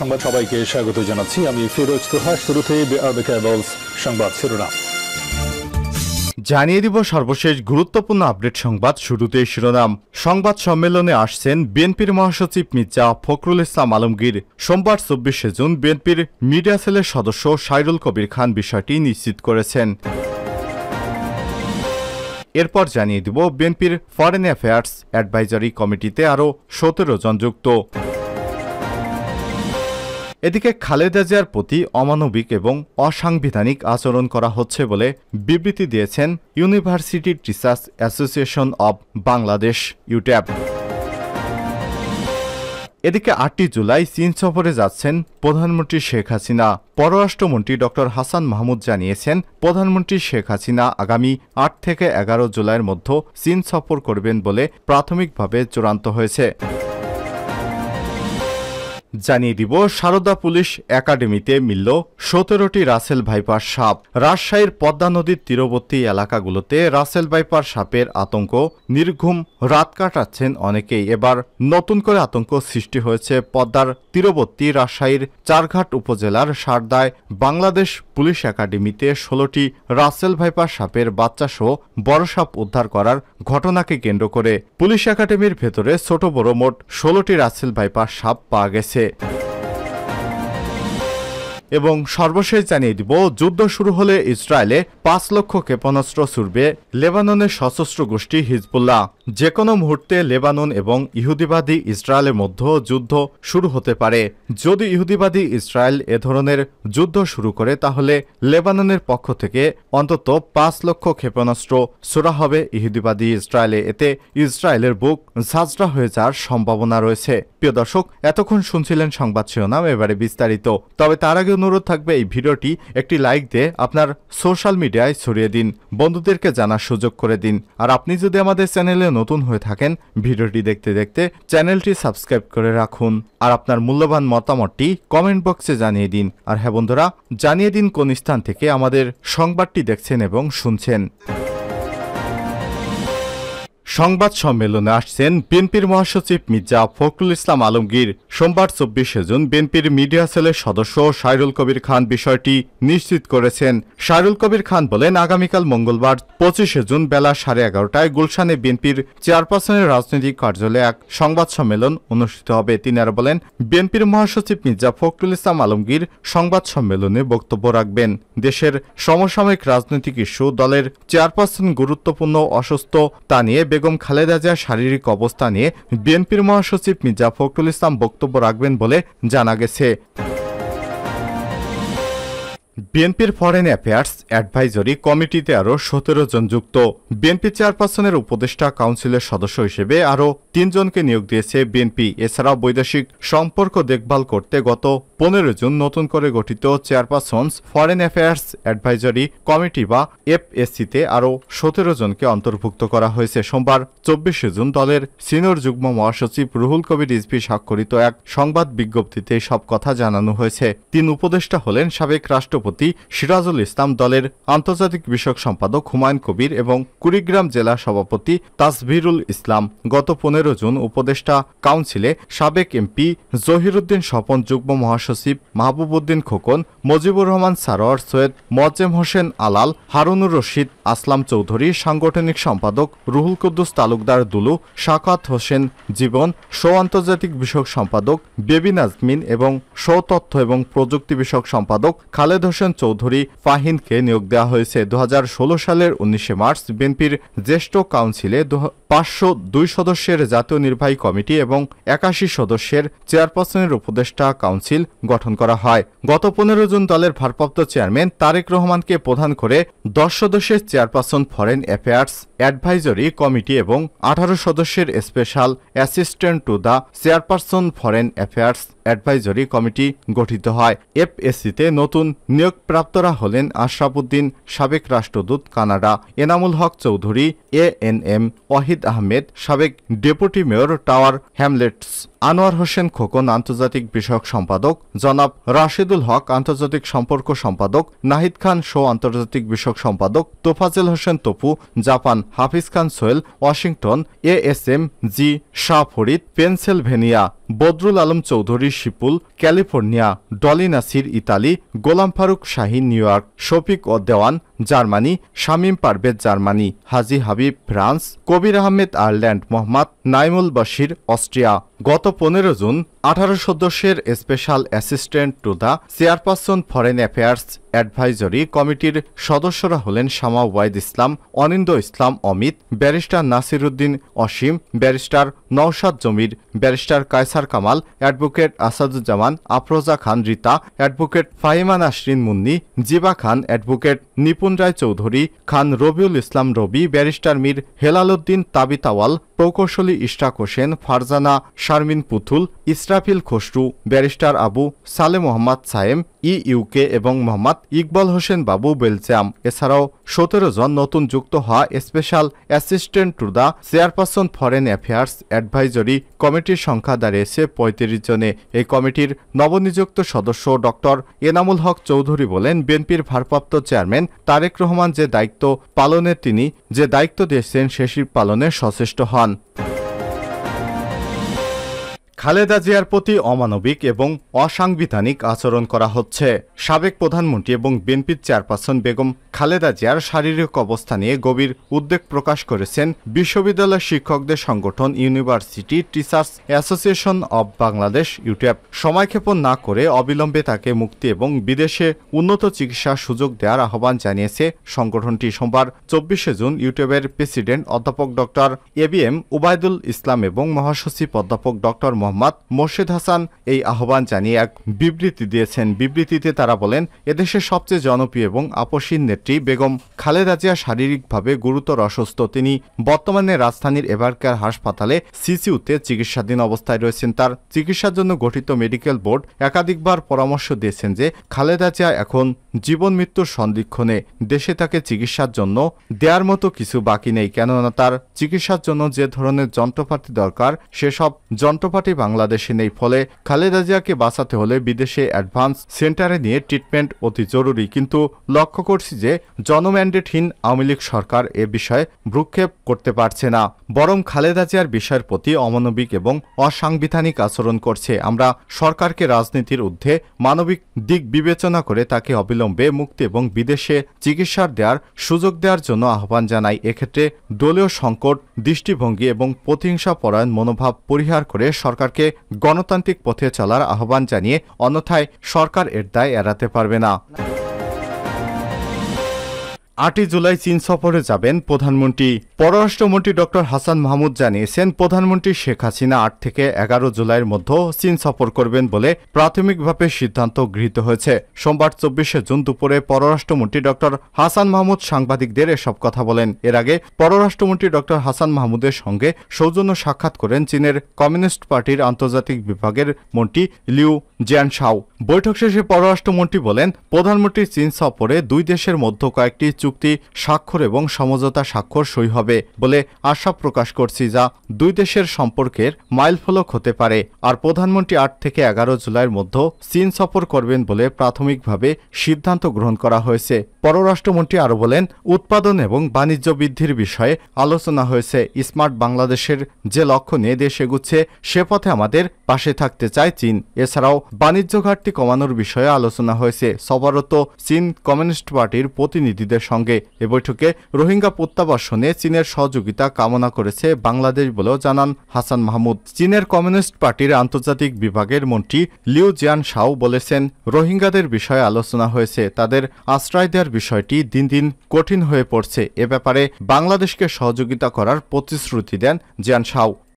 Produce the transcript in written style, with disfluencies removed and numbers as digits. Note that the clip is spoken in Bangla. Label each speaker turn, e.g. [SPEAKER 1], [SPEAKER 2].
[SPEAKER 1] সংবাদ সবাইকে স্বাগত জানাচ্ছি। আমি ফিরোজ তোহা। শুরুতে সংবাদ শিরোনাম
[SPEAKER 2] জানিয়ে দিব সর্বশেষ গুরুত্বপূর্ণ আপডেট সংবাদ। শুরুতেই শিরোনাম। সংবাদ সম্মেলনে আসছেন বিএনপির মহাসচিব মির্জা ফখরুল ইসলাম আলমগীর। সোমবার 24শে জুন বিএনপির মিডিয়া সেলের সদস্য সাইরুল কবির খান বিষয়টি নিশ্চিত করেছেন। এরপর জানিয়ে দিব বিএনপির ফরেন অ্যাফেয়ার্স অ্যাডভাইজারি কমিটিতে আরও 17 জন যুক্ত। এদিকে খালেদা জিয়ার প্রতি অমানবিক এবং অসাংবিধানিক আচরণ করা হচ্ছে বলে বিবৃতি দিয়েছেন university teachers association of Bangladesh ইউট্যাব। এদিকে 8 জুলাই চীন সফরে যাচ্ছেন প্রধানমন্ত্রী শেখ হাসিনা। পররাষ্ট্রমন্ত্রী ড হাসান মাহমুদ জানিয়েছেন, প্রধানমন্ত্রী শেখ হাসিনা আগামী 8 থেকে 11 জুলাইয়ের মধ্যে চীন সফর করবেন বলে প্রাথমিকভাবে চূড়ান্ত হয়েছে। জানিয়ে দিব সারদা পুলিশ একাডেমিতে মিলল 17টি রাসেল ভাইপার সাপ। রাজশাহীর পদ্মা নদীর তীরবর্তী এলাকাগুলোতে রাসেল ভাইপার সাপের আতঙ্ক। নির্ঘুম রাত কাটাচ্ছেন অনেকেই। এবার নতুন করে আতঙ্ক সৃষ্টি হয়েছে পদ্মার তীরবর্তী রাজশাহীর চারঘাট উপজেলার সারদায় বাংলাদেশ পুলিশ একাডেমিতে 16টি রাসেল ভাইপার সাপের বাচ্চাসহ বড় সাপ উদ্ধার করার ঘটনাকে কেন্দ্র করে পুলিশ একাডেমির ভেতরে ছোট বড় মোট 16টি রাসেল ভাইপার সাপ পাওয়া গেছে। এবং সর্বশেষ জানিয়ে দিব, যুদ্ধ শুরু হলে ইসরায়েলে 5 লক্ষ ক্ষেপণাস্ত্র ছুড়বে লেবাননের সশস্ত্র গোষ্ঠী হিজবুল্লাহ। যে কোনো মুহূর্তে লেবানন এবং ইহুদিবাদী ইসরায়েলের মধ্যে যুদ্ধ শুরু হতে পারে। যদি ইহুদিবাদী ইসরায়েল এ ধরনের যুদ্ধ শুরু করে তাহলে লেবাননের পক্ষ থেকে অন্তত 5 লক্ষ ক্ষেপণাস্ত্র ছোড়া হবে ইহুদিবাদী ইসরায়েলে। এতে ইসরায়েলের বুক ঝাঁঝরা হয়ে যাওয়ার সম্ভাবনা রয়েছে। প্রিয় দর্শক, এতক্ষণ শুনছিলেন সংবাদ শিরোনাম, এবারে বিস্তারিত। তবে তার আগে অনুরোধ থাকবে এই ভিডিওটি একটি লাইক দিয়ে আপনার সোশ্যাল মিডিয়ায় ছড়িয়ে দিন, বন্ধুদেরকে জানার সুযোগ করে দিন। আর আপনি যদি আমাদের চ্যানেলে নতুন হয়ে থাকেন, ভিডিওটি দেখতে দেখতে চ্যানেলটি সাবস্ক্রাইব করে রাখুন। আর আপনার মূল্যবান মতামতটি কমেন্ট বক্সে জানিয়ে দিন। আর হ্যাঁ বন্ধুরা, জানিয়ে দিন কোন স্থান থেকে আমাদের সংবাদটি দেখছেন এবং শুনছেন। সংবাদ সম্মেলনে আসছেন বিএনপির মহাসচিব মির্জা ফখরুল ইসলাম আলমগীর। সোমবার 24শে জুন বিএনপির মিডিয়া সেলের সদস্য সাইরুল কবির খান বিষয়টি নিশ্চিত করেছেন। সাইরুল কবির খান বলেন, আগামীকাল মঙ্গলবার 25শে জুন বেলা 11:30টায় গুলশানে বিএনপির চেয়ারপারসনের রাজনৈতিক কার্যালয়ে এক সংবাদ সম্মেলন অনুষ্ঠিত হবে। তিনি আরো বলেন, বিএনপির মহাসচিব মির্জা ফখরুল ইসলাম আলমগীর সংবাদ সম্মেলনে বক্তব্য রাখবেন। দেশের সমসাময়িক রাজনৈতিক ইস্যু, দলের চেয়ারপারসন গুরুত্বপূর্ণ অসুস্থ তা নিয়ে, বেগম খালেদা জিয়ার শারীরিক অবস্থা নিয়ে বিএনপির মহাসচিব মির্জা ফখরুল ইসলাম বক্তব্য রাখবেন বলে জানা গেছে। বিএনপির ফরেন অ্যাফেয়ার্স অ্যাডভাইজরি কমিটিতে আরও 17 জন যুক্ত। বিএনপি চেয়ারপারসনের উপদেষ্টা কাউন্সিলের সদস্য হিসেবে আরও 3 জনকে নিয়োগ দিয়েছে বিএনপি। এছাড়াও বৈদেশিক সম্পর্ক দেখভাল করতে গত 15 জুন নতুন করে গঠিত চেয়ারপারসনস ফরেন অ্যাফেয়ার্স অ্যাডভাইজরি কমিটি বা এফএসসিতে আরও 17 জনকে অন্তর্ভুক্ত করা হয়েছে। সোমবার 24শে জুন দলের সিনিয়র যুগ্ম মহাসচিব রুহুল কবির রিজভী স্বাক্ষরিত এক সংবাদ বিজ্ঞপ্তিতে সব কথা জানানো হয়েছে। 3 উপদেষ্টা হলেন সাবেক রাষ্ট্রপতি সিরাজুল ইসলাম, দলের আন্তর্জাতিক বিষয়ক সম্পাদক হুমায়ুন কবির এবং কুড়িগ্রাম জেলা সভাপতি তাসভিরুল ইসলাম। গত 15 জুন উপদেষ্টা কাউন্সিলে সাবেক এমপি জহিরুদ্দিন স্বপন, যুগ্ম মহাসচিব মাহবুবউদ্দিন খোকন, মুজিবুর রহমান সারোয়ার, সৈয়দ মোয়াজ্জেম হোসেন আলাল, হারুনুর রশিদ আসলাম চৌধুরী, সাংগঠনিক সম্পাদক রুহুল কুদ্দুস তালুকদার দুলু, শাকাত হোসেন জীবন, আন্তর্জাতিক বিষয়ক সম্পাদক বেবি নাজমিন এবং তথ্য এবং প্রযুক্তি বিষয়ক সম্পাদক খালেদ হোসেন চৌধুরী ফাহিনকে নিয়োগ দেওয়া হয়েছে। 2016 সালের 19শে মার্চ বিএনপির জ্যেষ্ঠ কাউন্সিলে 502 সদস্যের জাতীয় নির্বাহী কমিটি এবং 81 সদস্যের চেয়ারপারসনের উপদেষ্টা কাউন্সিল গঠন করা হয়। গত 15 জুন দলের ভারপ্রাপ্ত চেয়ারম্যান তারেক রহমানকে প্রধান করে 10 সদস্যের chairperson foreign affairs advisory committee এবং 18 সদস্যের special assistant to the chairperson foreign affairs advisory committee গঠিত হয়। এফএসসিতে নতুন নিয়োগপ্রাপ্তরা হলেন আশরাফ উদ্দিন, সাবেক রাষ্ট্রদূত কানাডা, এনামুল হক চৌধুরী, এএনএম ওয়াহিদ আহমেদ, সাবেক deputy mayor tower Hamlets, Anwar Hossain Khokon আন্তর্জাতিক বিষয়ক সম্পাদক, জনাব রাশেদুল হক আন্তর্জাতিক সম্পর্ক সম্পাদক, নাহিদ খান শো আন্তর্জাতিক বিষয়ক সম্পাদক, Tofazzel Hossain Topu Japan, Hafiz Khan Sohel Washington, ASM G Shah Farid Pennsylvania, Badrul Alam Chowdhury Shipul California, Dolly Nasir Italy, Golam Faruk Shaheen New York, Shafiq ও Dewan Germany, Shamim Parvez Germany, Haji Habib France, Kabir Ahmed Ireland, Mohammad Naimul Bashir Austria. গত 15 জুন 18 সদস্যের special assistant to the chairperson foreign affairs advisory কমিটির সদস্যরা হলেন শামা ওয়াইদ ইসলাম, অনিন্দ ইসলাম অমিত, ব্যারিস্টার নাসির উদ্দিন অসীম, ব্যারিস্টার নওশাদ জমির, ব্যারিস্টার কায়সার কামাল, অ্যাডভোকেট আসাদুজ্জামান, আফরোজা খান রীতা, অ্যাডভোকেট ফাহিমা নাসরিন মুন্নি, জিবা খান, অ্যাডভোকেট নিপুণ রায় চৌধুরী, খান রবিউল ইসলাম রবি, ব্যারিস্টার মীর হেলালুদ্দিন তাবিতাওয়াল, প্রকৌশলী ইশরাক হোসেন, ফারজানা শারমিন পুতুল, ইসরাফিল খসরু, ব্যারিস্টার আবু সালে মোহাম্মদ সায়েম ইউকে এবং মোহাম্মদ ইকবাল হোসেন বাবু বেলজিয়াম। এছাড়াও 17 জন নতুন যুক্ত হওয়া special assistant to the chairperson foreign affairs advisory কমিটির সংখ্যা দাঁড়িয়েছে 35 জনে। এই কমিটির নবনিযুক্ত সদস্য ডক্টর এনামুল হক চৌধুরী বলেন, বিএনপির ভারপ্রাপ্ত চেয়ারম্যান তারেক রহমান যে দায়িত্ব পালনে তিনি যে দায়িত্ব দিয়েছেন সেটি পালনে সচেষ্ট হন। খালেদা জিয়ার প্রতি অমানবিক এবং অসাংবিধানিক আচরণ করা হচ্ছে। সাবেক প্রধানমন্ত্রী এবং বিএনপির চেয়ারপারসন বেগম খালেদা জিয়ার শারীরিক অবস্থা নিয়ে গভীর উদ্বেগ প্রকাশ করেছেন বিশ্ববিদ্যালয় শিক্ষকদের সংগঠন university teachers association of Bangladesh UTF. সময়ক্ষেপণ না করে অবিলম্বে তাকে মুক্তি এবং বিদেশে উন্নত চিকিৎসার সুযোগ দেওয়ার আহ্বান জানিয়েছে সংগঠনটি। সোমবার 24 জুন ইউটিএফের প্রেসিডেন্ট অধ্যাপক ডক্টর ABM উবায়দুল ইসলাম এবং মহাসচিব অধ্যাপক ডক্টর মোহাম্মদ মোর্শেদ হাসান এই আহ্বান জানিয়ে এক বিবৃতি দিয়েছেন। বিবৃতিতে তারা বলেন, এদেশের সবচেয়ে জনপ্রিয় এবং আপসীন নেত্রী বেগম খালেদা জিয়া শারীরিকভাবে গুরুতর অসুস্থ। তিনি বর্তমানে রাজধানীর এভারকেয়ার হাসপাতালে সিসিউতে চিকিৎসাধীন অবস্থায় রয়েছেন। তার চিকিৎসার জন্য গঠিত মেডিকেল বোর্ড একাধিকবার পরামর্শ দিয়েছেন যে খালেদা জিয়া এখন জীবন মৃত্যুর সন্ধিক্ষণে। দেশে তাকে চিকিৎসার জন্য দেওয়ার মতো কিছু বাকি নেই, কেননা তার চিকিৎসার জন্য যে ধরনের যন্ত্রপাতি দরকার সেসব যন্ত্রপাতি বাংলাদেশে নেই। ফলে খালেদা জিয়াকে বাঁচাতে হলে বিদেশে অ্যাডভান্স সেন্টারে নিয়ে ট্রিটমেন্ট অতি জরুরি। কিন্তু লক্ষ্য করছি যে জনম্যান্ডেটহীন আওয়ামী লীগ সরকার এ বিষয়ে ভ্রুক্ষেপ করতে পারছে না, বরং খালেদা জিয়ার বিষয়ের প্রতি অমানবিক এবং অসাংবিধানিক আচরণ করছে। আমরা সরকারকে রাজনীতির ঊর্ধ্বে মানবিক দিক বিবেচনা করে তাকে অবিলম্বে মুক্তি এবং বিদেশে চিকিৎসার দেওয়ার সুযোগ দেওয়ার জন্য আহ্বান জানাই। এক্ষেত্রে দলীয় সংকট দৃষ্টিভঙ্গি এবং প্রতিহিংসা পরায়ণ মনোভাব পরিহার করে সরকারকে গণতান্ত্রিক পথে চলার আহ্বান জানিয়ে, অন্যথায় সরকার এর দায় এড়াতে পারবে না। 8 জুলাই চীন সফরে যাবেন প্রধানমন্ত্রী। পররাষ্ট্রমন্ত্রী ডক্টর হাসান মাহমুদ জানিয়েছেন, প্রধানমন্ত্রী শেখ হাসিনা 8 থেকে 11 জুলাইয়ের মধ্যে চীন সফর করবেন বলে প্রাথমিকভাবে সিদ্ধান্ত গৃহীত হয়েছে। সোমবার 24 জুন দুপুরে পররাষ্ট্রমন্ত্রী ডক্টর হাসান মাহমুদ সাংবাদিকদের এসব কথা বলেন। এর আগে পররাষ্ট্রমন্ত্রী ডক্টর হাসান মাহমুদের সঙ্গে সৌজন্য সাক্ষাৎ করেন চীনের কমিউনিস্ট পার্টির আন্তর্জাতিক বিভাগের মন্ত্রী লিউ জিয়ানশাও। বৈঠক শেষে পররাষ্ট্রমন্ত্রী বলেন, প্রধানমন্ত্রী চীন সফরে দুই দেশের মধ্যে কয়েকটি চুক্তি স্বাক্ষর এবং সমঝোতা স্বাক্ষর সই হবে বলে আশা প্রকাশ করছি, যা দুই দেশের সম্পর্কের মাইলফলক হতে পারে। আর প্রধানমন্ত্রী 8 থেকে 11 জুলাইয়ের মধ্যে চীন সফর করবেন বলে প্রাথমিকভাবে সিদ্ধান্ত গ্রহণ করা হয়েছে। পররাষ্ট্রমন্ত্রী আরও বলেন, উৎপাদন এবং বাণিজ্য বৃদ্ধির বিষয়ে আলোচনা হয়েছে। স্মার্ট বাংলাদেশের যে লক্ষ্য নিয়ে দেশ এগুচ্ছে সে পথে আমাদের পাশে থাকতে চায় চীন। এছাড়াও বাণিজ্য ঘাটতি কমানোর বিষয়ে আলোচনা হয়েছে সফররত চীন কমিউনিস্ট পার্টির প্রতিনিধিদের সঙ্গে। এ বৈঠকে রোহিঙ্গা প্রত্যাবাসনে চীনের সহযোগিতা কামনা করেছে বাংলাদেশ বলেও জানান হাসান মাহমুদ। চীনের কমিউনিস্ট পার্টির আন্তর্জাতিক বিভাগের মন্ত্রী লিউ জিয়ানশাও বলেছেন, রোহিঙ্গাদের বিষয়ে আলোচনা হয়েছে, তাদের আশ্রয় দেওয়ার বিষয়টি দিন দিন কঠিন হয়ে পড়ছে। এ ব্যাপারে বাংলাদেশকে সহযোগিতা করার প্রতিশ্রুতি দেন জিয়ানশাও।